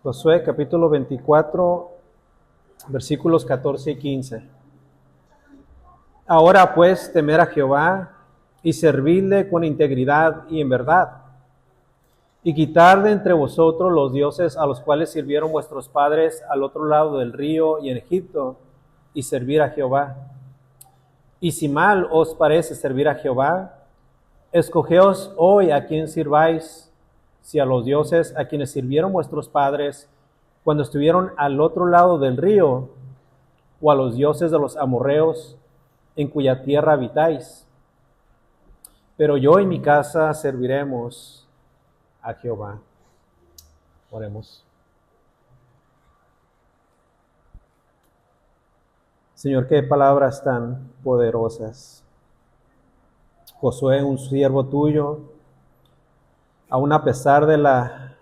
Josué capítulo 24, versículos 14 y 15. Ahora pues temer a Jehová y servirle con integridad y en verdad, y quitar de entre vosotros los dioses a los cuales sirvieron vuestros padres al otro lado del río y en Egipto, y servir a Jehová. Y si mal os parece servir a Jehová, escogeos hoy a quién sirváis, si a los dioses a quienes sirvieron vuestros padres cuando estuvieron al otro lado del río, o a los dioses de los amorreos en cuya tierra habitáis. Pero yo y mi casa serviremos a Jehová. Oremos. Señor, qué palabras tan poderosas. Josué, un siervo tuyo, aun a pesar de la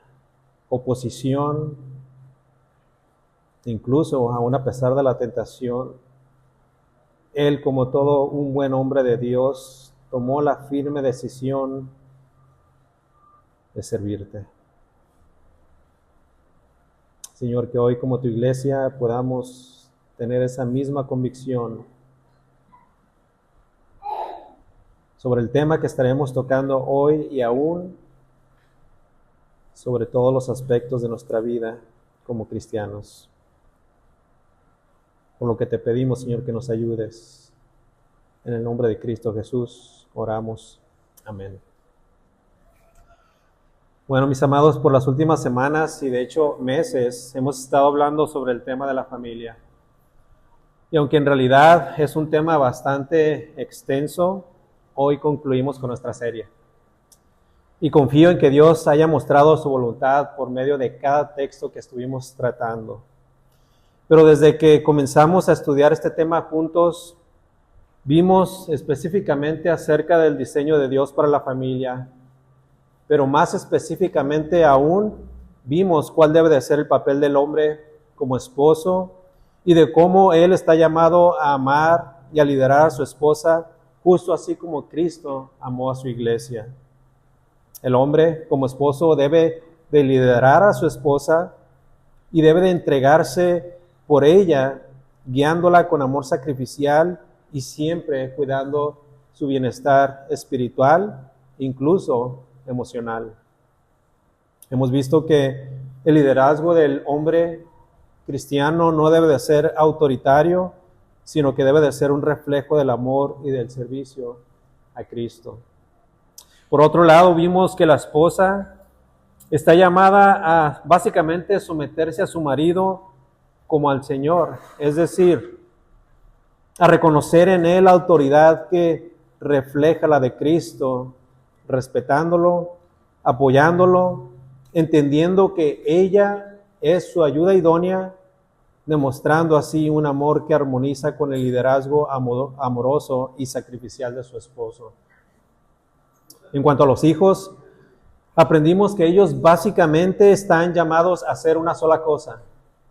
oposición, incluso aun a pesar de la tentación, él, como todo un buen hombre de Dios, tomó la firme decisión de servirte. Señor, que hoy como tu iglesia podamos tener esa misma convicción sobre el tema que estaremos tocando hoy y aún sobre todos los aspectos de nuestra vida como cristianos. Por lo que te pedimos, Señor, que nos ayudes. En el nombre de Cristo Jesús oramos. Amén. Bueno, mis amados, por las últimas semanas y de hecho meses hemos estado hablando sobre el tema de la familia. Y aunque en realidad es un tema bastante extenso, hoy concluimos con nuestra serie. Y confío en que Dios haya mostrado su voluntad por medio de cada texto que estuvimos tratando. Pero desde que comenzamos a estudiar este tema juntos, vimos específicamente acerca del diseño de Dios para la familia, pero más específicamente aún vimos cuál debe de ser el papel del hombre como esposo y de cómo él está llamado a amar y a liderar a su esposa, justo así como Cristo amó a su iglesia. El hombre como esposo debe de liderar a su esposa y debe de entregarse por ella, guiándola con amor sacrificial y siempre cuidando su bienestar espiritual, incluso emocional. Hemos visto que el liderazgo del hombre cristiano no debe de ser autoritario, sino que debe de ser un reflejo del amor y del servicio a Cristo. Por otro lado, vimos que la esposa está llamada a básicamente someterse a su marido como al Señor, es decir, a reconocer en él la autoridad que refleja la de Cristo, respetándolo, apoyándolo, entendiendo que ella es su ayuda idónea, demostrando así un amor que armoniza con el liderazgo amoroso y sacrificial de su esposo. En cuanto a los hijos, aprendimos que ellos básicamente están llamados a hacer una sola cosa: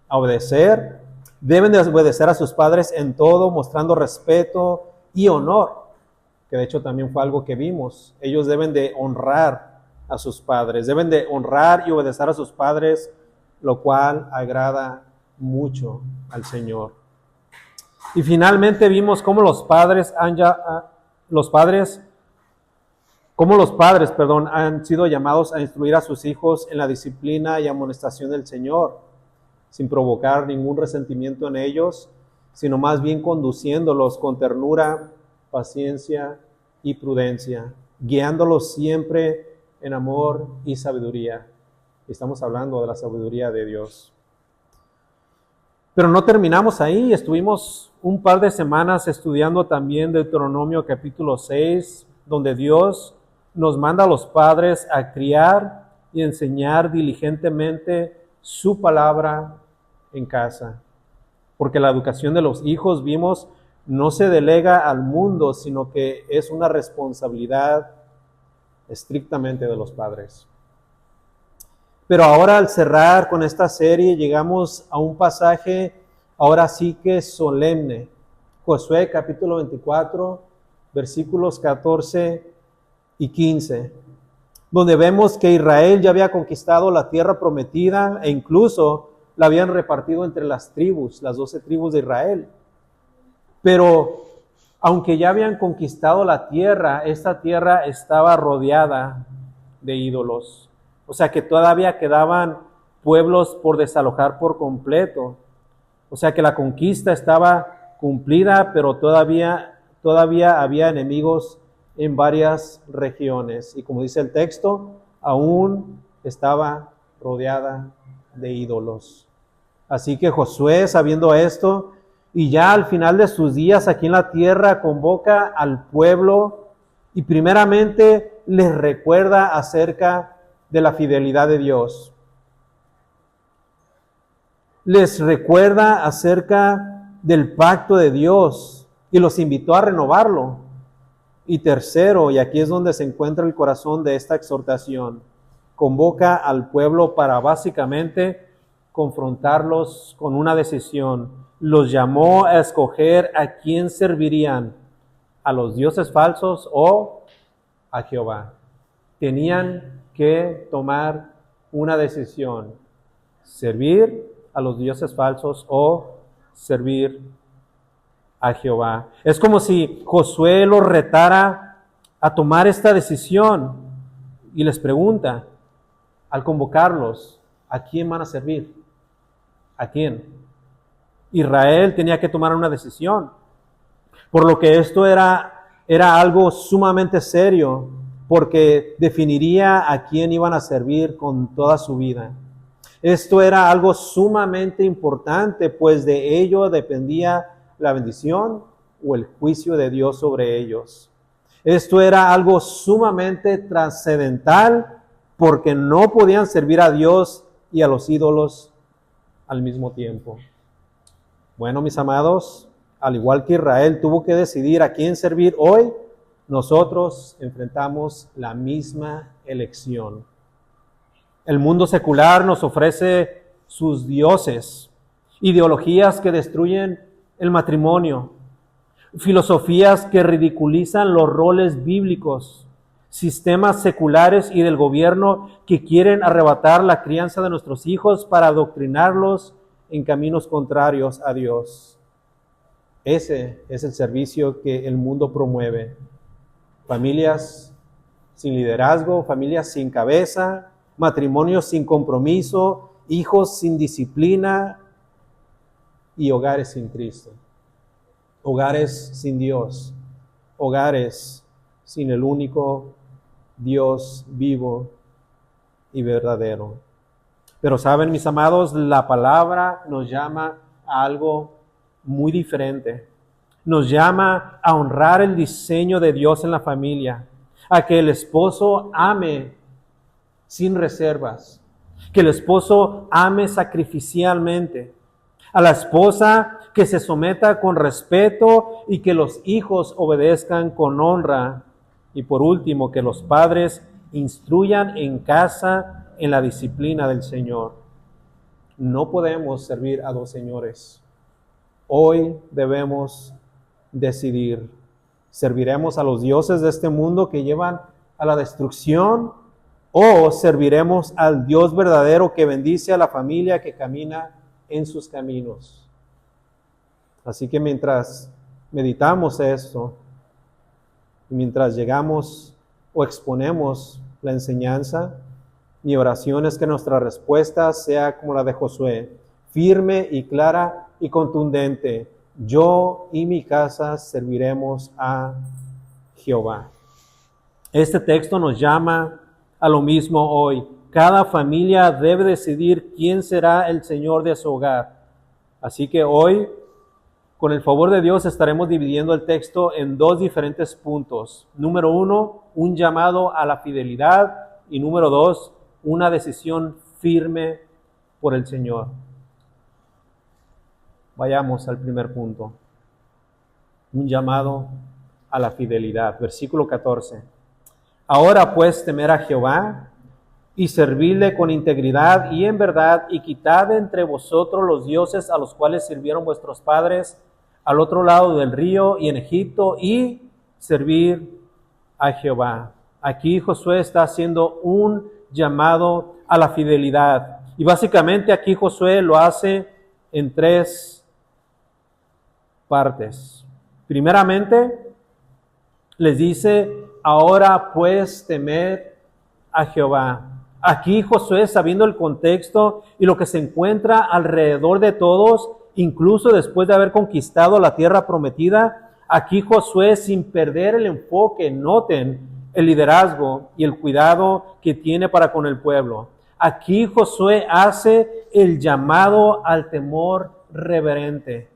a obedecer. Deben de obedecer a sus padres en todo, mostrando respeto y honor, que de hecho también fue algo que vimos. Ellos deben de honrar a sus padres, deben de honrar y obedecer a sus padres, lo cual agrada mucho al Señor. Y finalmente vimos cómo los padres han sido llamados a instruir a sus hijos en la disciplina y amonestación del Señor, sin provocar ningún resentimiento en ellos, sino más bien conduciéndolos con ternura, paciencia y prudencia, guiándolos siempre en amor y sabiduría. Estamos hablando de la sabiduría de Dios. Pero no terminamos ahí, estuvimos un par de semanas estudiando también Deuteronomio capítulo 6, donde Dios nos manda a los padres a criar y enseñar diligentemente su palabra en casa. Porque la educación de los hijos, vimos, no se delega al mundo, sino que es una responsabilidad estrictamente de los padres. Pero ahora, al cerrar con esta serie, llegamos a un pasaje ahora sí que solemne. Josué capítulo 24, versículos 14 y 15. donde vemos que Israel ya había conquistado la tierra prometida e incluso la habían repartido entre las tribus, las 12 tribus de Israel. Pero aunque ya habían conquistado la tierra, esta tierra estaba rodeada de ídolos. O sea que todavía quedaban pueblos por desalojar por completo. O sea que la conquista estaba cumplida, pero todavía había enemigos en varias regiones. Y como dice el texto, aún estaba rodeada de ídolos. Así que Josué, sabiendo esto, y ya al final de sus días aquí en la tierra, convoca al pueblo y primeramente les recuerda acerca de la fidelidad de Dios. Les recuerda acerca del pacto de Dios y los invitó a renovarlo. Y tercero, y aquí es donde se encuentra el corazón de esta exhortación, convoca al pueblo para básicamente confrontarlos con una decisión. Los llamó a escoger a quién servirían, a los dioses falsos o a Jehová. Tenían que tomar una decisión, servir a los dioses falsos o servir a Jehová. Es como si Josué los retara a tomar esta decisión y les pregunta, al convocarlos, ¿a quién van a servir? ¿A quién? Israel tenía que tomar una decisión, por lo que esto era algo sumamente serio, porque definiría a quién iban a servir con toda su vida. Esto era algo sumamente importante, pues de ello dependía la bendición o el juicio de Dios sobre ellos. Esto era algo sumamente trascendental, porque no podían servir a Dios y a los ídolos al mismo tiempo. Bueno, mis amados, al igual que Israel tuvo que decidir a quién servir hoy, nosotros enfrentamos la misma elección. El mundo secular nos ofrece sus dioses, ideologías que destruyen el matrimonio, filosofías que ridiculizan los roles bíblicos, sistemas seculares y del gobierno que quieren arrebatar la crianza de nuestros hijos para adoctrinarlos en caminos contrarios a Dios. Ese es el servicio que el mundo promueve. Familias sin liderazgo, familias sin cabeza, matrimonios sin compromiso, hijos sin disciplina y hogares sin Cristo. Hogares sin Dios, hogares sin el único Dios vivo y verdadero. Pero saben, mis amados, la palabra nos llama a algo muy diferente. Nos llama a honrar el diseño de Dios en la familia, a que el esposo ame sin reservas, que el esposo ame sacrificialmente, a la esposa que se someta con respeto y que los hijos obedezcan con honra, y por último, que los padres instruyan en casa en la disciplina del Señor. No podemos servir a dos señores. Hoy debemos decidir, ¿serviremos a los dioses de este mundo que llevan a la destrucción o serviremos al Dios verdadero que bendice a la familia que camina en sus caminos? Así que mientras meditamos esto, mientras llegamos o exponemos la enseñanza, mi oración es que nuestra respuesta sea como la de Josué, firme y clara y contundente. Yo y mi casa serviremos a Jehová. Este texto nos llama a lo mismo hoy. Cada familia debe decidir quién será el Señor de su hogar. Así que hoy, con el favor de Dios, estaremos dividiendo el texto en dos diferentes puntos. Número 1, un llamado a la fidelidad, y número 2, una decisión firme por el Señor. Vayamos al primer punto. Un llamado a la fidelidad. Versículo 14. Ahora pues temer a Jehová y servirle con integridad y en verdad, y quitad de entre vosotros los dioses a los cuales sirvieron vuestros padres al otro lado del río y en Egipto, y servir a Jehová. Aquí Josué está haciendo un llamado a la fidelidad. Y básicamente aquí Josué lo hace en tres partes. Primeramente, les dice, ahora pues temed a Jehová. Aquí Josué, sabiendo el contexto y lo que se encuentra alrededor de todos, incluso después de haber conquistado la tierra prometida, aquí Josué, sin perder el enfoque, noten el liderazgo y el cuidado que tiene para con el pueblo. Aquí Josué hace el llamado al temor reverente.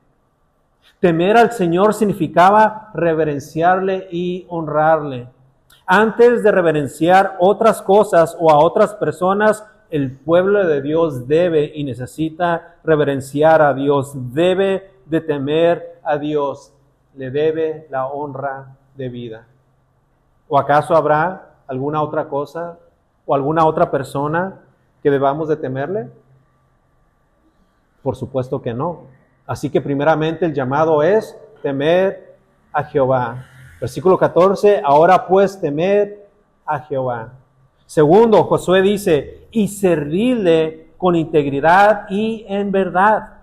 Temer al Señor significaba reverenciarle y honrarle. Antes de reverenciar otras cosas o a otras personas, el pueblo de Dios debe y necesita reverenciar a Dios, debe de temer a Dios, le debe la honra de vida. ¿O acaso habrá alguna otra cosa o alguna otra persona que debamos de temerle? Por supuesto que no. Así que primeramente el llamado es temer a Jehová. Versículo 14, ahora pues temed a Jehová. Segundo, Josué dice, y servirle con integridad y en verdad.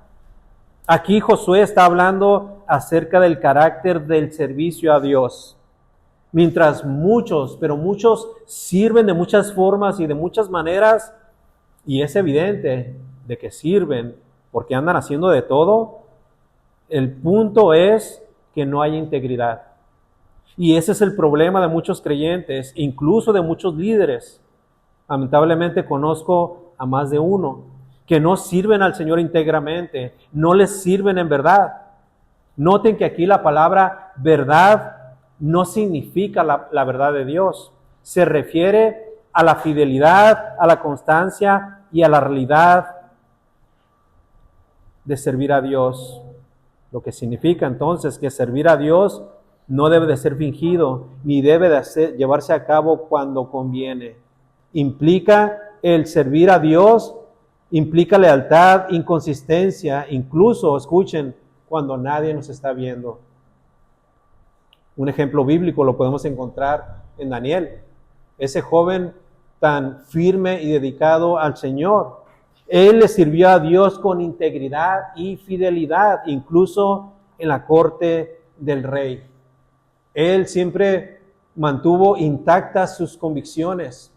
Aquí Josué está hablando acerca del carácter del servicio a Dios. Mientras muchos, pero muchos sirven de muchas formas y de muchas maneras, y es evidente de que sirven porque andan haciendo de todo, el punto es que no hay integridad. Y ese es el problema de muchos creyentes, incluso de muchos líderes. Lamentablemente conozco a más de uno que no sirven al Señor íntegramente, no les sirven en verdad. Noten que aquí la palabra verdad no significa la verdad de Dios. Se refiere a la fidelidad, a la constancia y a la realidad de servir a Dios. Lo que significa entonces que servir a Dios no debe de ser fingido, ni debe de llevarse a cabo cuando conviene. Implica el servir a Dios, implica lealtad, inconsistencia, incluso, escuchen, cuando nadie nos está viendo. Un ejemplo bíblico lo podemos encontrar en Daniel, ese joven tan firme y dedicado al Señor. Él le sirvió a Dios con integridad y fidelidad, incluso en la corte del rey. Él siempre mantuvo intactas sus convicciones.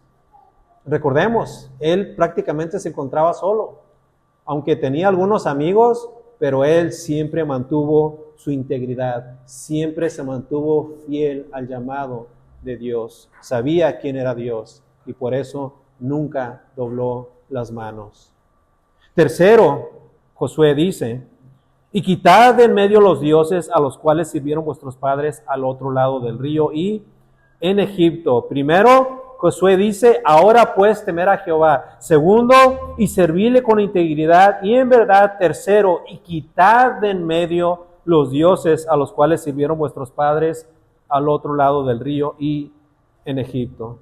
Recordemos, él prácticamente se encontraba solo, aunque tenía algunos amigos, pero él siempre mantuvo su integridad, siempre se mantuvo fiel al llamado de Dios. Sabía quién era Dios y por eso nunca dobló las manos. Tercero, Josué dice, y quitad de en medio los dioses a los cuales sirvieron vuestros padres al otro lado del río y en Egipto. Primero, Josué dice, ahora pues temer a Jehová. Segundo, y servirle con integridad y en verdad. Tercero, y quitad de en medio los dioses a los cuales sirvieron vuestros padres al otro lado del río y en Egipto.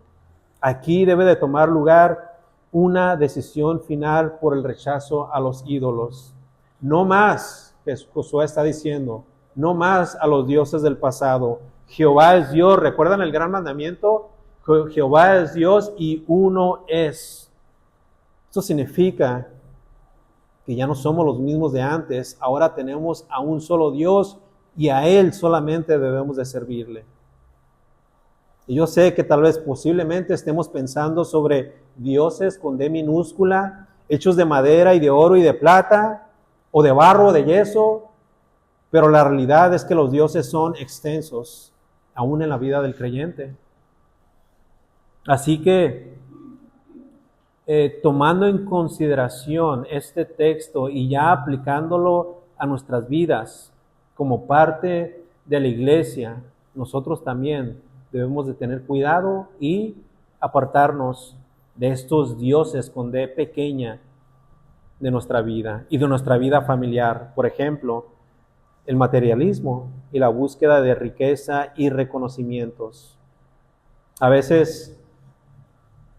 Aquí debe de tomar lugar una decisión final por el rechazo a los ídolos. No más, que Josué está diciendo, no más a los dioses del pasado. Jehová es Dios. ¿Recuerdan el gran mandamiento? Jehová es Dios y uno es. Esto significa que ya no somos los mismos de antes. Ahora tenemos a un solo Dios y a Él solamente debemos de servirle. Y yo sé que tal vez posiblemente estemos pensando sobre dioses con D minúscula, hechos de madera y de oro y de plata, o de barro o de yeso, pero la realidad es que los dioses son extensos, aún en la vida del creyente. Así que, tomando en consideración este texto y ya aplicándolo a nuestras vidas como parte de la iglesia, nosotros también debemos de tener cuidado y apartarnos de estos dioses con D pequeña de nuestra vida y de nuestra vida familiar. Por ejemplo, el materialismo y la búsqueda de riqueza y reconocimientos. A veces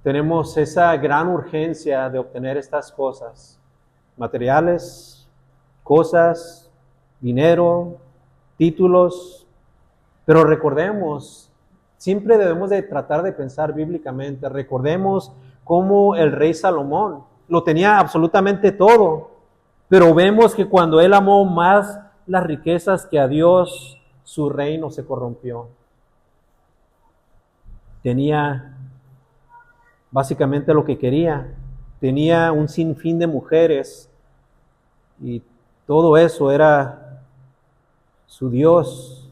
tenemos esa gran urgencia de obtener estas cosas, materiales, cosas, dinero, títulos, pero recordemos Siempre debemos de tratar de pensar bíblicamente. Recordemos cómo el rey Salomón lo tenía absolutamente todo, pero vemos que cuando él amó más las riquezas que a Dios, su reino se corrompió. Tenía básicamente lo que quería. Tenía un sinfín de mujeres y todo eso era su Dios.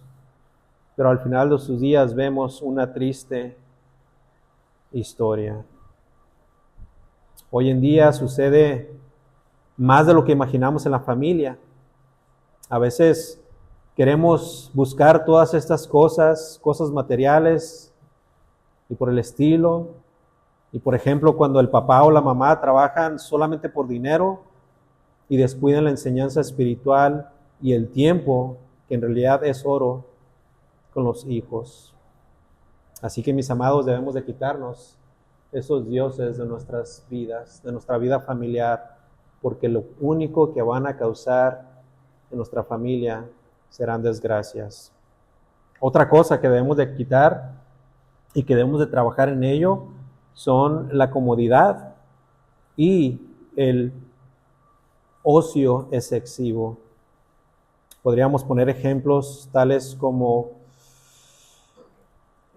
Pero al final de sus días vemos una triste historia. Hoy en día sucede más de lo que imaginamos en la familia. A veces queremos buscar todas estas cosas materiales y por el estilo. Y por ejemplo, cuando el papá o la mamá trabajan solamente por dinero y descuidan la enseñanza espiritual y el tiempo, que en realidad es oro, con los hijos. Así que, mis amados, debemos de quitarnos esos dioses de nuestras vidas, de nuestra vida familiar, porque lo único que van a causar en nuestra familia serán desgracias. Otra cosa que debemos de quitar y que debemos de trabajar en ello son la comodidad y el ocio excesivo. Podríamos poner ejemplos tales como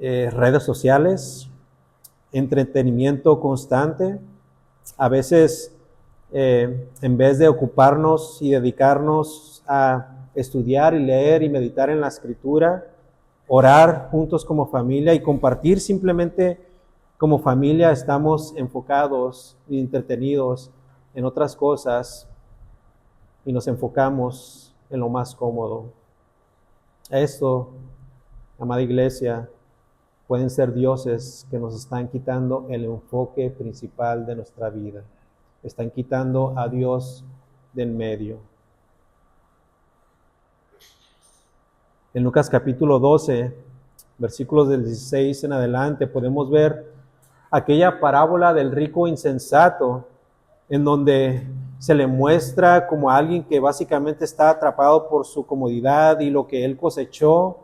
redes sociales, entretenimiento constante. A veces, en vez de ocuparnos y dedicarnos a estudiar y leer y meditar en la Escritura, orar juntos como familia y compartir simplemente como familia, estamos enfocados y entretenidos en otras cosas y nos enfocamos en lo más cómodo. Esto, amada iglesia, pueden ser dioses que nos están quitando el enfoque principal de nuestra vida. Están quitando a Dios del medio. En Lucas capítulo 12, versículos del 16 en adelante, podemos ver aquella parábola del rico insensato, en donde se le muestra como alguien que básicamente está atrapado por su comodidad y lo que él cosechó,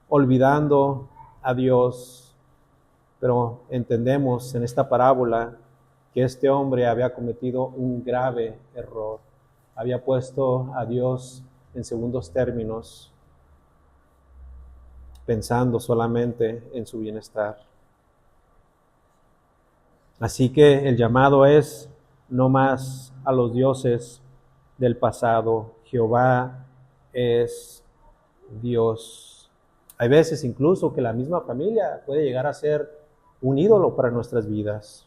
olvidando a Dios. Pero entendemos en esta parábola que este hombre había cometido un grave error. Había puesto a Dios en segundos términos, pensando solamente en su bienestar. Así que el llamado es no más a los dioses del pasado. Jehová es Dios. Hay veces incluso que la misma familia puede llegar a ser un ídolo para nuestras vidas.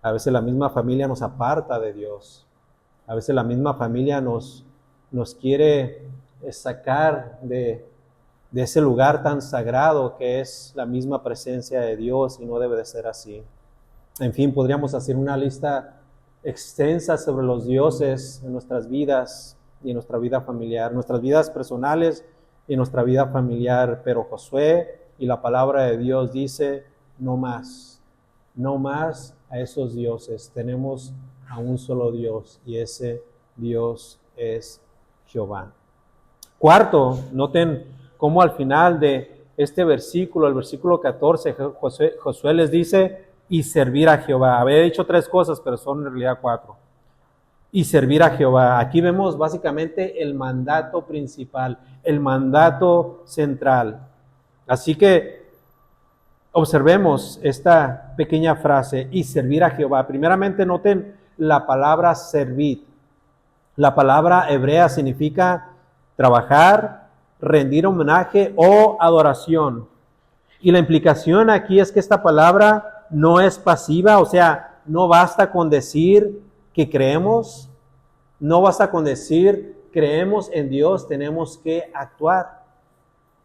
A veces la misma familia nos aparta de Dios. A veces la misma familia nos quiere sacar de ese lugar tan sagrado que es la misma presencia de Dios, y no debe de ser así. En fin, podríamos hacer una lista extensa sobre los dioses en nuestras vidas y en nuestra vida familiar, nuestras vidas personales y en nuestra vida familiar, pero Josué y la palabra de Dios dice, no más a esos dioses. Tenemos a un solo Dios y ese Dios es Jehová. Cuarto, noten cómo al final de este versículo, el versículo 14, Josué les dice, y servir a Jehová. Había dicho 3 cosas, pero son en realidad 4. Y servir a Jehová. Aquí vemos básicamente el mandato principal, el mandato central. Así que observemos esta pequeña frase, y servir a Jehová. Primeramente noten la palabra servir. La palabra hebrea significa trabajar, rendir homenaje o adoración. Y la implicación aquí es que esta palabra no es pasiva, o sea, no basta con decir que creemos, no basta con decir creemos en Dios, tenemos que actuar.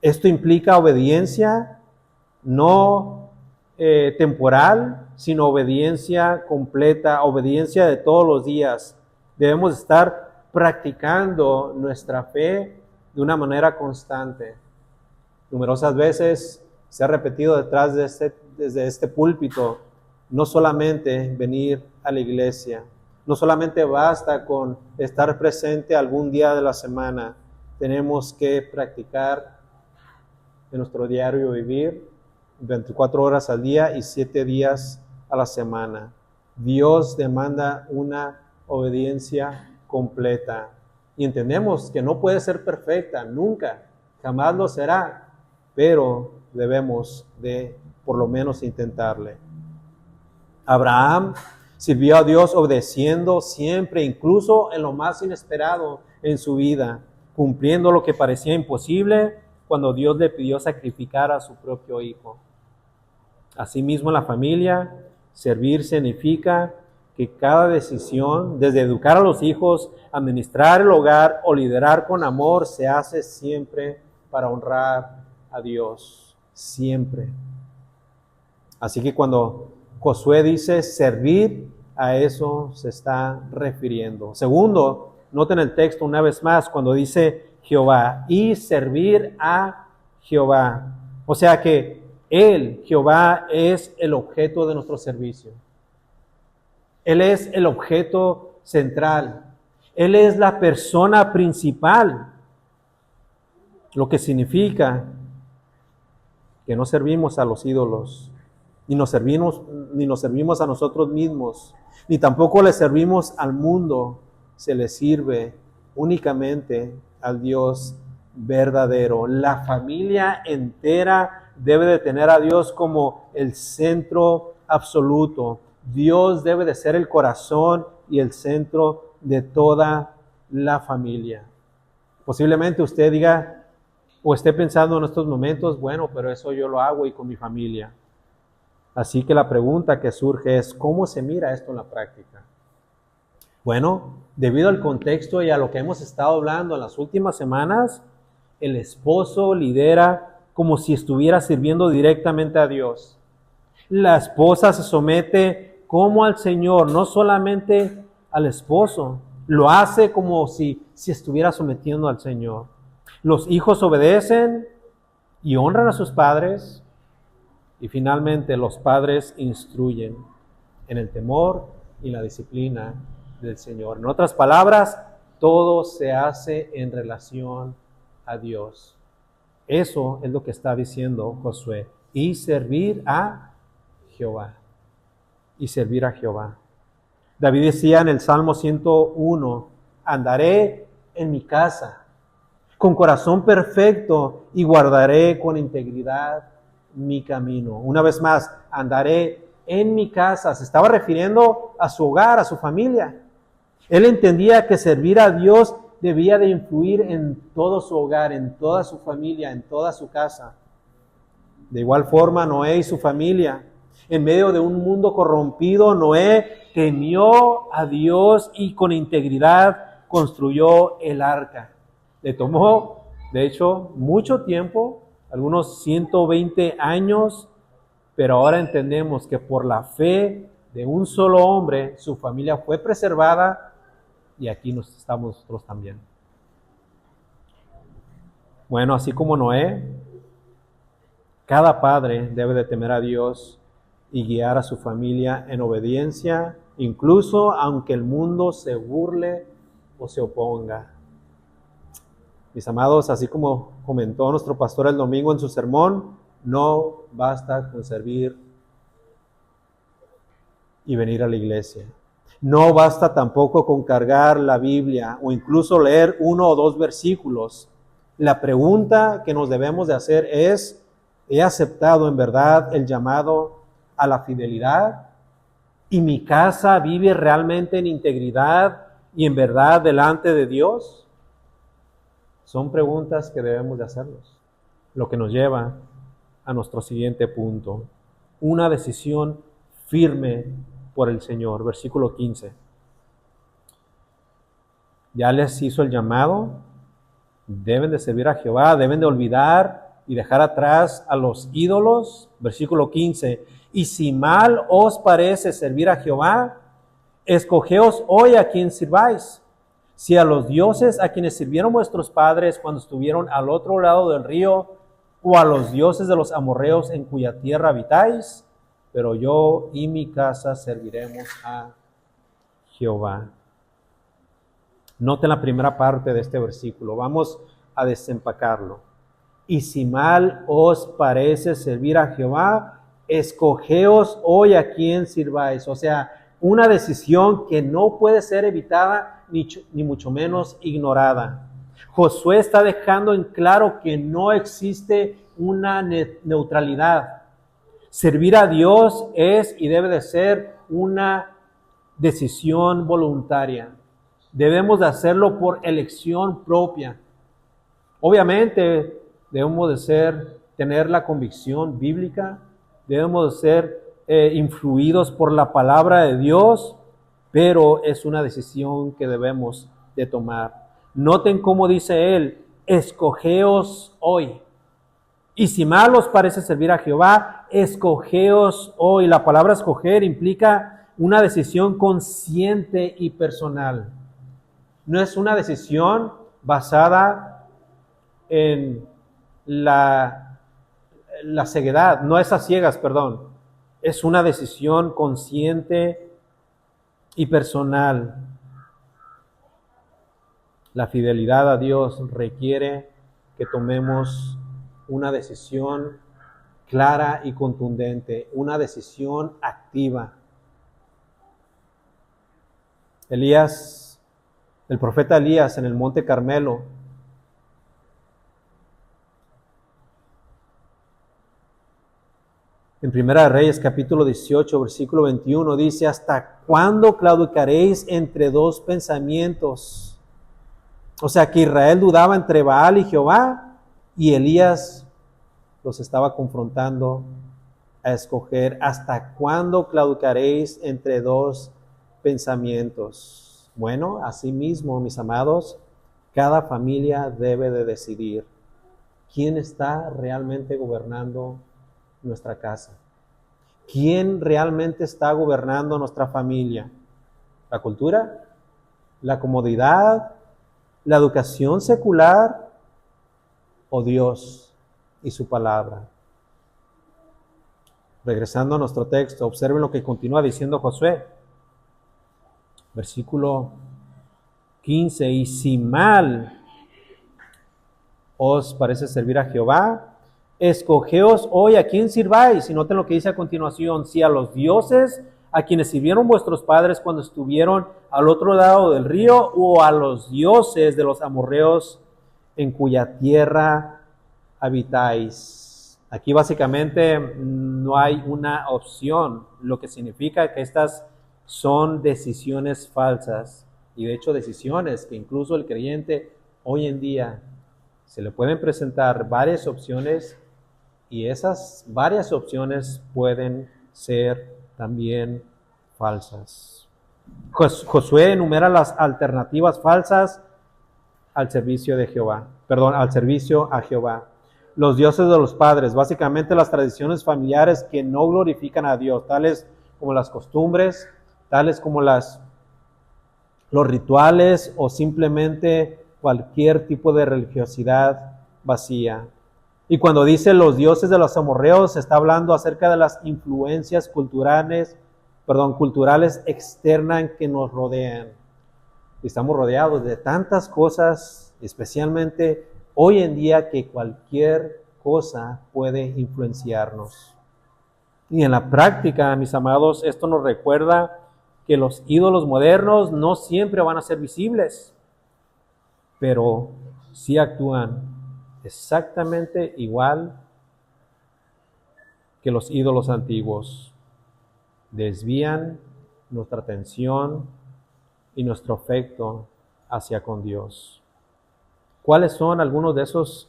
Esto implica obediencia, no temporal, sino obediencia completa, obediencia de todos los días. Debemos estar practicando nuestra fe de una manera constante. Numerosas veces se ha repetido desde este púlpito, no solamente venir a la iglesia, no solamente basta con estar presente algún día de la semana, tenemos que practicar en nuestro diario vivir, 24 horas al día y 7 días a la semana. Dios demanda una obediencia completa. Y entendemos que no puede ser perfecta, nunca, jamás lo será, pero debemos de por lo menos intentarle. Abraham sirvió a Dios obedeciendo siempre, incluso en lo más inesperado en su vida, cumpliendo lo que parecía imposible cuando Dios le pidió sacrificar a su propio hijo. Asimismo, en la familia, servir significa que cada decisión, desde educar a los hijos, administrar el hogar o liderar con amor, se hace siempre para honrar a Dios, siempre. Así que cuando Josué dice servir, a eso se está refiriendo. Segundo, noten el texto una vez más cuando dice Jehová y servir a Jehová. O sea que Él, Jehová, es el objeto de nuestro servicio. Él es el objeto central. Él es la persona principal. Lo que significa que no servimos a los ídolos, ni nos servimos a nosotros mismos, ni tampoco le servimos al mundo. Se le sirve únicamente al Dios verdadero. La familia entera debe de tener a Dios como el centro absoluto. Dios debe de ser el corazón y el centro de toda la familia. Posiblemente usted diga o esté pensando en estos momentos, bueno, pero eso yo lo hago y con mi familia. Así que la pregunta que surge es, ¿cómo se mira esto en la práctica? Bueno, debido al contexto y a lo que hemos estado hablando en las últimas semanas, el esposo lidera como si estuviera sirviendo directamente a Dios. La esposa se somete como al Señor, no solamente al esposo, lo hace como si estuviera sometiendo al Señor. Los hijos obedecen y honran a sus padres, y finalmente los padres instruyen en el temor y la disciplina del Señor. En otras palabras, todo se hace en relación a Dios. Eso es lo que está diciendo Josué. Y servir a Jehová. Y servir a Jehová. David decía en el Salmo 101, andaré en mi casa con corazón perfecto y guardaré con integridad mi camino. Una vez más, andaré en mi casa. Se estaba refiriendo a su hogar, a su familia. Él entendía que servir a Dios debía de influir en todo su hogar, en toda su familia, en toda su casa. De igual forma, Noé y su familia, en medio de un mundo corrompido, Noé temió a Dios y con integridad construyó el arca. Le tomó, de hecho, mucho tiempo, algunos 120 años, pero ahora entendemos que por la fe de un solo hombre, su familia fue preservada y aquí estamos nosotros también. Bueno, así como Noé, cada padre debe de temer a Dios y guiar a su familia en obediencia, incluso aunque el mundo se burle o se oponga. Mis amados, así como comentó nuestro pastor el domingo en su sermón, no basta con servir y venir a la iglesia. No basta tampoco con cargar la Biblia o incluso leer 1 o 2 versículos. La pregunta que nos debemos de hacer es, ¿he aceptado en verdad el llamado a la fidelidad? ¿Y mi casa vive realmente en integridad y en verdad delante de Dios? Son preguntas que debemos de hacernos. Lo que nos lleva a nuestro siguiente punto. Una decisión firme por el Señor. Versículo 15. Ya les hizo el llamado. Deben de servir a Jehová. Deben de olvidar y dejar atrás a los ídolos. Versículo 15. Y si mal os parece servir a Jehová, escogeos hoy a quien sirváis. Si a los dioses a quienes sirvieron vuestros padres cuando estuvieron al otro lado del río, o a los dioses de los amorreos en cuya tierra habitáis, pero yo y mi casa serviremos a Jehová. Noten la primera parte de este versículo. Vamos a desempacarlo. Y si mal os parece servir a Jehová, escogeos hoy a quién sirváis. O sea, una decisión que no puede ser evitada ni mucho menos ignorada. Josué está dejando en claro que no existe una neutralidad. Servir a Dios es y debe de ser una decisión voluntaria. Debemos de hacerlo por elección propia. Obviamente debemos de tener la convicción bíblica, debemos de ser influidos por la palabra de Dios, pero es una decisión que debemos de tomar. Noten cómo dice él, escogeos hoy. Y si mal os parece servir a Jehová, escogeos hoy. La palabra escoger implica una decisión consciente y personal. No es una decisión basada en la ceguedad, no es a ciegas, perdón. Es una decisión consciente y personal. La fidelidad a Dios requiere que tomemos una decisión clara y contundente, una decisión activa. El profeta Elías en el Monte Carmelo, en Primera de Reyes, capítulo 18, versículo 21, dice, ¿hasta cuándo claudicaréis entre dos pensamientos? O sea que Israel dudaba entre Baal y Jehová, y Elías los estaba confrontando a escoger, ¿hasta cuándo claudicaréis entre dos pensamientos? Bueno, asimismo, mis amados, cada familia debe de decidir quién está realmente gobernando nuestra casa. ¿Quién realmente está gobernando nuestra familia? ¿La cultura? ¿La comodidad? ¿La educación secular? ¿O Dios y su palabra? Regresando a nuestro texto, observen lo que continúa diciendo Josué. Versículo 15, y si mal os parece servir a Jehová, escogeos hoy a quién sirváis. Y noten lo que dice a continuación, si a los dioses a quienes sirvieron vuestros padres cuando estuvieron al otro lado del río, o a los dioses de los amorreos en cuya tierra habitáis. Aquí básicamente no hay una opción, lo que significa que estas son decisiones falsas, y de hecho decisiones que incluso el creyente hoy en día se le pueden presentar varias opciones, y esas varias opciones pueden ser también falsas. Josué enumera las alternativas falsas al servicio de Jehová, al servicio a Jehová. Los dioses de los padres, básicamente las tradiciones familiares que no glorifican a Dios, tales como las costumbres, tales como los rituales o simplemente cualquier tipo de religiosidad vacía. Y cuando dice los dioses de los amorreos, se está hablando acerca de las influencias culturales externas que nos rodean. Estamos rodeados de tantas cosas, especialmente hoy en día, que cualquier cosa puede influenciarnos. Y en la práctica, mis amados, esto nos recuerda que los ídolos modernos no siempre van a ser visibles, pero sí actúan exactamente igual que los ídolos antiguos. Desvían nuestra atención y nuestro afecto hacia con Dios. ¿Cuáles son algunos de esos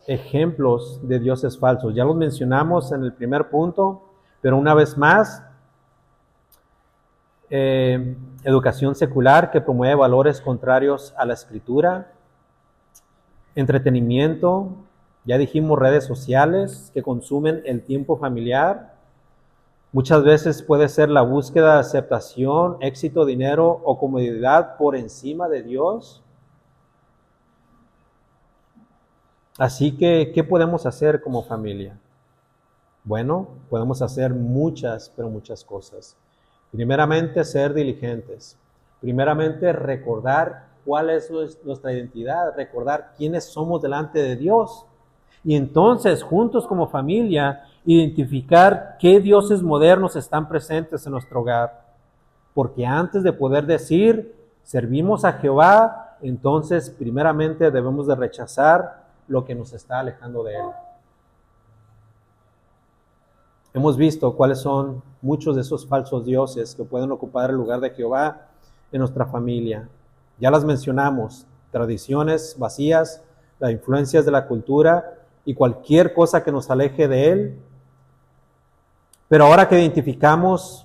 ejemplos de dioses falsos? Ya los mencionamos en el primer punto, pero una vez más, educación secular que promueve valores contrarios a la Escritura, entretenimiento, ya dijimos redes sociales que consumen el tiempo familiar. Muchas veces puede ser la búsqueda de aceptación, éxito, dinero o comodidad por encima de Dios. Así que, ¿qué podemos hacer como familia? Bueno, podemos hacer muchas, pero muchas cosas. Primeramente, ser diligentes. Primeramente, recordar cuál es nuestra identidad, recordar quiénes somos delante de Dios. Y entonces, juntos como familia, identificar qué dioses modernos están presentes en nuestro hogar. Porque antes de poder decir, servimos a Jehová, entonces primeramente debemos de rechazar lo que nos está alejando de Él. Hemos visto cuáles son muchos de esos falsos dioses que pueden ocupar el lugar de Jehová en nuestra familia. Ya las mencionamos, tradiciones vacías, las influencias de la cultura y cualquier cosa que nos aleje de Él. Pero ahora que identificamos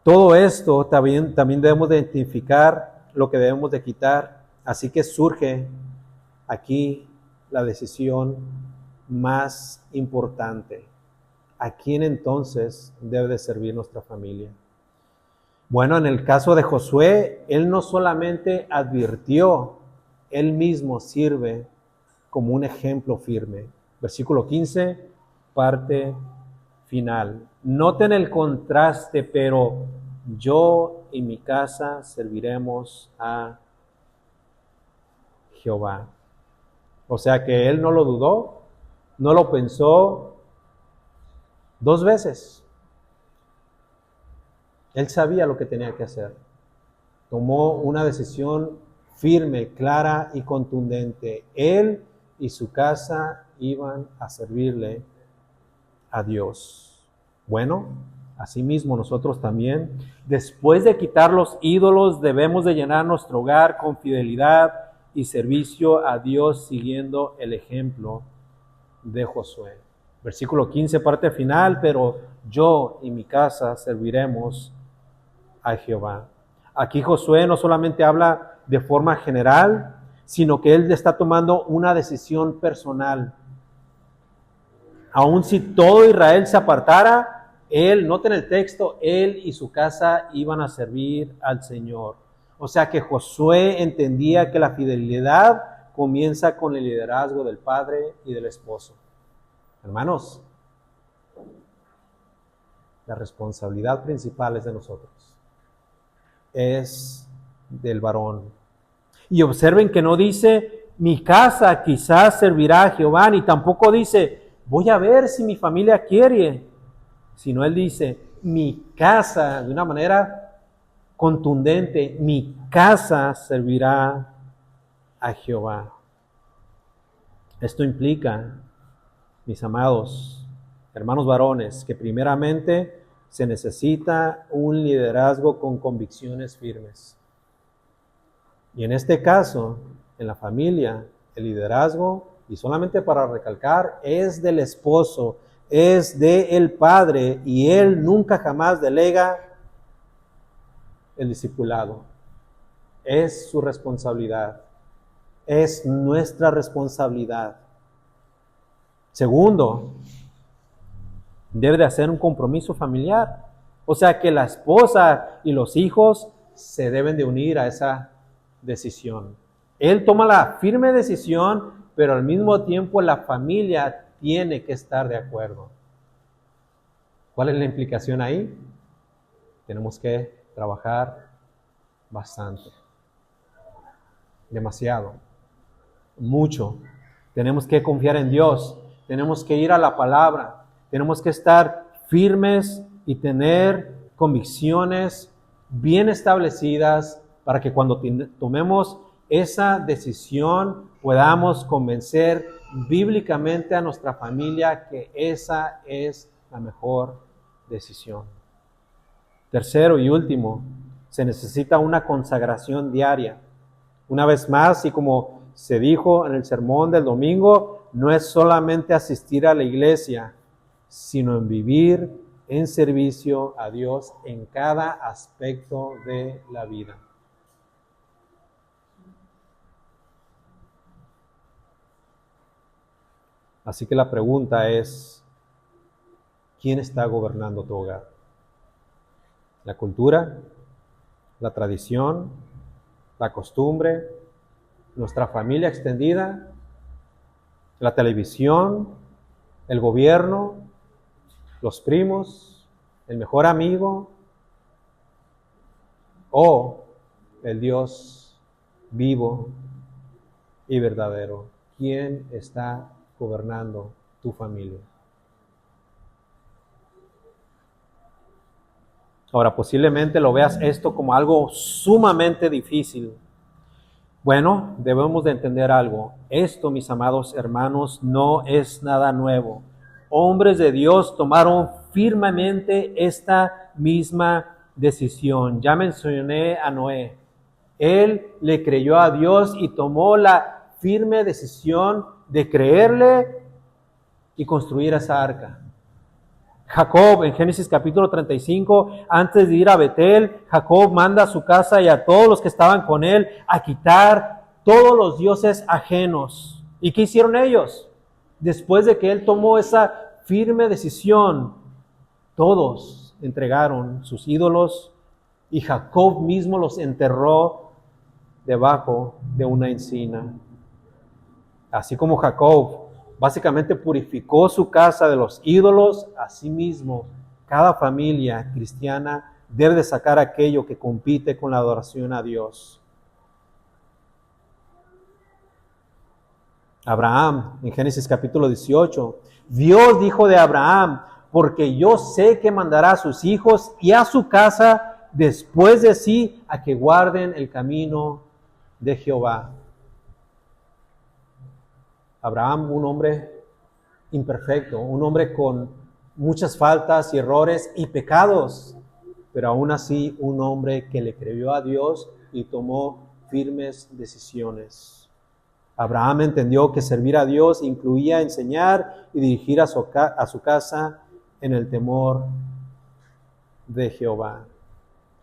todo esto, también debemos de identificar lo que debemos de quitar. Así que surge aquí la decisión más importante. ¿A quién entonces debe de servir nuestra familia? Bueno, en el caso de Josué, él no solamente advirtió, él mismo sirve como un ejemplo firme. Versículo 15, parte final. Noten el contraste, pero yo y mi casa serviremos a Jehová. O sea que él no lo dudó, no lo pensó 2 veces. Él sabía lo que tenía que hacer. Tomó una decisión firme, clara y contundente. Él y su casa iban a servirle a Dios. Bueno, asimismo nosotros también, después de quitar los ídolos, debemos de llenar nuestro hogar con fidelidad y servicio a Dios siguiendo el ejemplo de Josué. Versículo 15, parte final, pero yo y mi casa serviremos a Jehová. Aquí Josué no solamente habla de forma general, sino que él está tomando una decisión personal. Aun si todo Israel se apartara, él, noten el texto, él y su casa iban a servir al Señor. O sea que Josué entendía que la fidelidad comienza con el liderazgo del padre y del esposo. Hermanos, la responsabilidad principal es de nosotros. Es del varón. Y observen que no dice, mi casa quizás servirá a Jehová, ni tampoco dice, voy a ver si mi familia quiere, sino él dice, mi casa, de una manera contundente, mi casa servirá a Jehová. Esto implica, mis amados, hermanos varones, que primeramente se necesita un liderazgo con convicciones firmes. Y en este caso, en la familia, el liderazgo, y solamente para recalcar, es del esposo, es del padre, y él nunca jamás delega el discipulado. Es su responsabilidad, es nuestra responsabilidad. Segundo, debe de hacer un compromiso familiar. O sea que la esposa y los hijos se deben de unir a esa decisión. Él toma la firme decisión, pero al mismo tiempo la familia tiene que estar de acuerdo. ¿Cuál es la implicación ahí? Tenemos que trabajar bastante. Demasiado. Mucho. Tenemos que confiar en Dios. Tenemos que ir a la palabra. Tenemos que estar firmes y tener convicciones bien establecidas para que cuando tomemos esa decisión podamos convencer bíblicamente a nuestra familia que esa es la mejor decisión. Tercero y último, se necesita una consagración diaria. Una vez más, y como se dijo en el sermón del domingo, no es solamente asistir a la iglesia, sino en vivir en servicio a Dios en cada aspecto de la vida. Así que la pregunta es, ¿quién está gobernando tu hogar? ¿La cultura? ¿La tradición? ¿La costumbre? ¿Nuestra familia extendida? ¿La televisión? ¿El gobierno? ¿Los primos? ¿El mejor amigo? ¿O el Dios vivo y verdadero? ¿Quién está gobernando tu familia. Ahora, posiblemente lo veas esto como algo sumamente difícil. Bueno, debemos de entender algo. Esto, mis amados hermanos, no es nada nuevo. Hombres de Dios tomaron firmemente esta misma decisión. Ya mencioné a Noé. Él le creyó a Dios y tomó la firme decisión de creerle y construir esa arca. Jacob, en Génesis capítulo 35, antes de ir a Betel, Jacob manda a su casa y a todos los que estaban con él a quitar todos los dioses ajenos. ¿Y qué hicieron ellos? Después de que él tomó esa firme decisión, todos entregaron sus ídolos y Jacob mismo los enterró debajo de una encina. Así como Jacob básicamente purificó su casa de los ídolos, asimismo, cada familia cristiana debe de sacar aquello que compite con la adoración a Dios. Abraham, en Génesis capítulo 18, Dios dijo de Abraham, porque yo sé que mandará a sus hijos y a su casa después de sí a que guarden el camino de Jehová. Abraham, un hombre imperfecto, un hombre con muchas faltas y errores y pecados, pero aún así un hombre que le creyó a Dios y tomó firmes decisiones. Abraham entendió que servir a Dios incluía enseñar y dirigir a su casa en el temor de Jehová.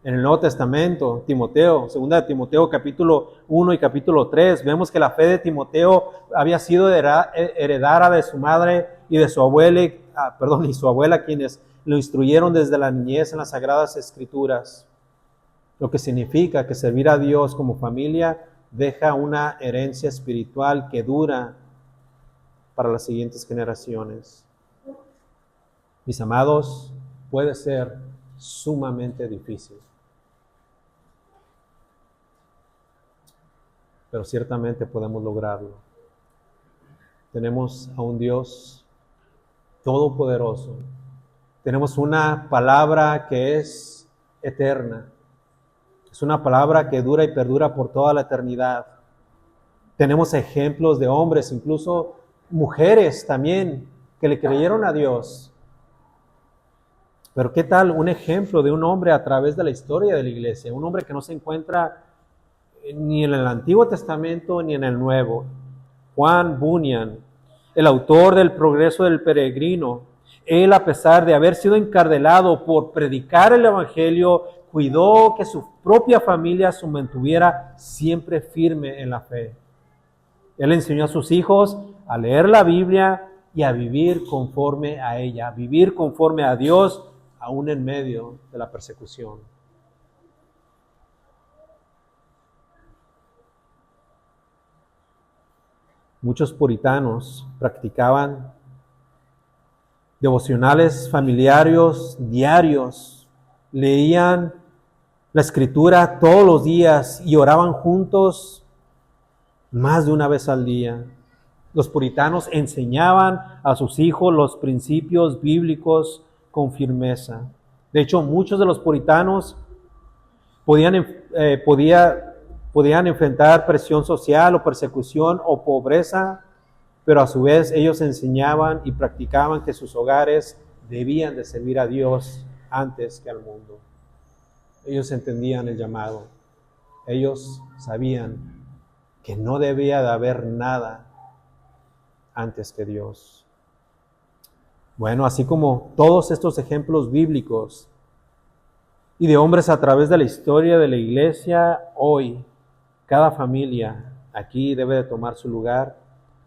En el Nuevo Testamento, Timoteo, 2 Timoteo capítulo 1 y capítulo 3, vemos que la fe de Timoteo había sido heredada de su madre y de su abuela, y su abuela, quienes lo instruyeron desde la niñez en las Sagradas Escrituras. Lo que significa que servir a Dios como familia deja una herencia espiritual que dura para las siguientes generaciones. Mis amados, puede ser sumamente difícil, pero ciertamente podemos lograrlo. Tenemos a un Dios todopoderoso. Tenemos una palabra que es eterna. Es una palabra que dura y perdura por toda la eternidad. Tenemos ejemplos de hombres, incluso mujeres también, que le creyeron a Dios. Pero ¿qué tal un ejemplo de un hombre a través de la historia de la iglesia? Un hombre que no se encuentra ni en el Antiguo Testamento ni en el Nuevo. Juan Bunyan, el autor del Progreso del Peregrino. Él, a pesar de haber sido encarcelado por predicar el Evangelio, cuidó que su propia familia se mantuviera siempre firme en la fe. Él enseñó a sus hijos a leer la Biblia y a vivir conforme a ella, a vivir conforme a Dios, aún en medio de la persecución. Muchos puritanos practicaban devocionales familiares diarios, leían la Escritura todos los días y oraban juntos más de una vez al día. Los puritanos enseñaban a sus hijos los principios bíblicos con firmeza. De hecho, muchos de los puritanos podían enfrentar presión social o persecución o pobreza, pero a su vez ellos enseñaban y practicaban que sus hogares debían de servir a Dios antes que al mundo. Ellos entendían el llamado. Ellos sabían que no debía de haber nada antes que Dios. Bueno, así como todos estos ejemplos bíblicos y de hombres a través de la historia de la iglesia, hoy cada familia aquí debe de tomar su lugar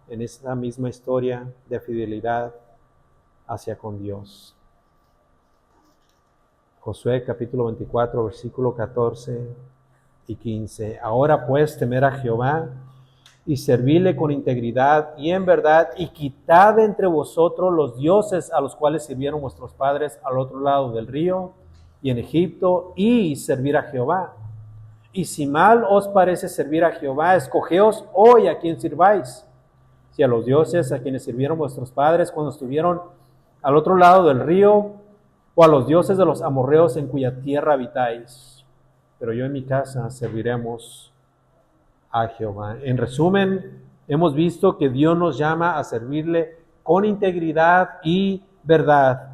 en esta misma historia de fidelidad hacia con Dios. Josué capítulo 24, versículo 14 y 15. Ahora pues temed a Jehová y servidle con integridad y en verdad, y quitad de entre vosotros los dioses a los cuales sirvieron vuestros padres al otro lado del río y en Egipto, y servir a Jehová. Y si mal os parece servir a Jehová, escogeos hoy a quien sirváis, si a los dioses a quienes sirvieron vuestros padres cuando estuvieron al otro lado del río, o a los dioses de los amorreos en cuya tierra habitáis. Pero yo en mi casa serviremos a Jehová. En resumen, hemos visto que Dios nos llama a servirle con integridad y verdad.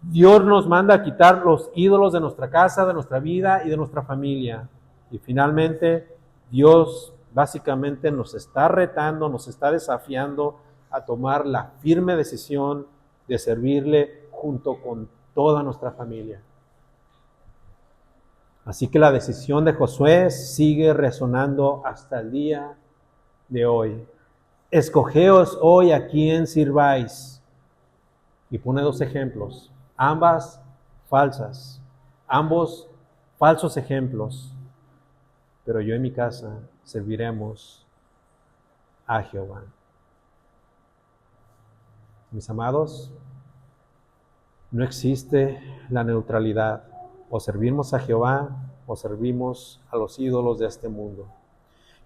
Dios nos manda a quitar los ídolos de nuestra casa, de nuestra vida y de nuestra familia. Y finalmente, Dios básicamente nos está retando, nos está desafiando a tomar la firme decisión de servirle junto con toda nuestra familia. Así que la decisión de Josué sigue resonando hasta el día de hoy. Escogeos hoy a quién sirváis. Y pone dos ejemplos, ambas falsas, ambos falsos ejemplos. Pero yo en mi casa serviremos a Jehová. Mis amados, no existe la neutralidad. O servimos a Jehová o servimos a los ídolos de este mundo.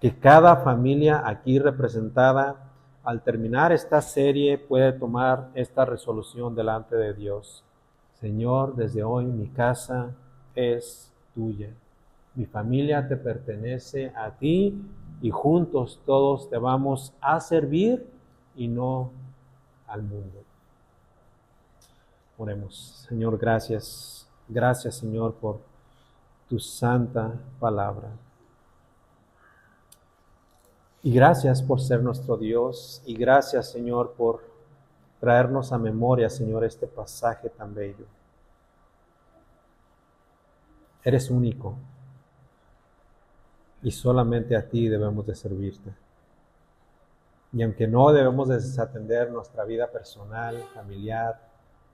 Que cada familia aquí representada, al terminar esta serie, puede tomar esta resolución delante de Dios. Señor, desde hoy mi casa es tuya. Mi familia te pertenece a ti y juntos todos te vamos a servir y no al mundo. Oremos. Señor, gracias. Gracias, Señor, por tu santa palabra. Y gracias por ser nuestro Dios. Y gracias, Señor, por traernos a memoria, Señor, este pasaje tan bello. Eres único. Y solamente a ti debemos de servirte. Y aunque no debemos de desatender nuestra vida personal, familiar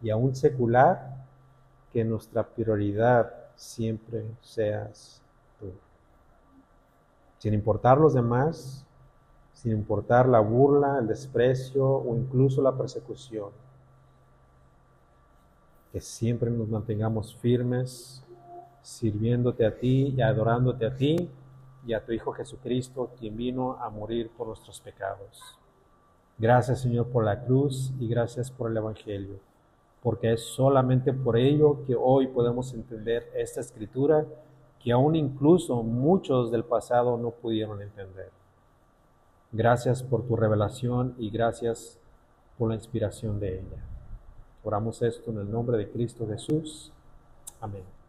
y aún secular, que nuestra prioridad siempre seas tú. Sin importar los demás, sin importar la burla, el desprecio o incluso la persecución. Que siempre nos mantengamos firmes, sirviéndote a ti y adorándote a ti y a tu Hijo Jesucristo, quien vino a morir por nuestros pecados. Gracias, Señor, por la cruz y gracias por el Evangelio, porque es solamente por ello que hoy podemos entender esta escritura que aún incluso muchos del pasado no pudieron entender. Gracias por tu revelación y gracias por la inspiración de ella. Oramos esto en el nombre de Cristo Jesús. Amén.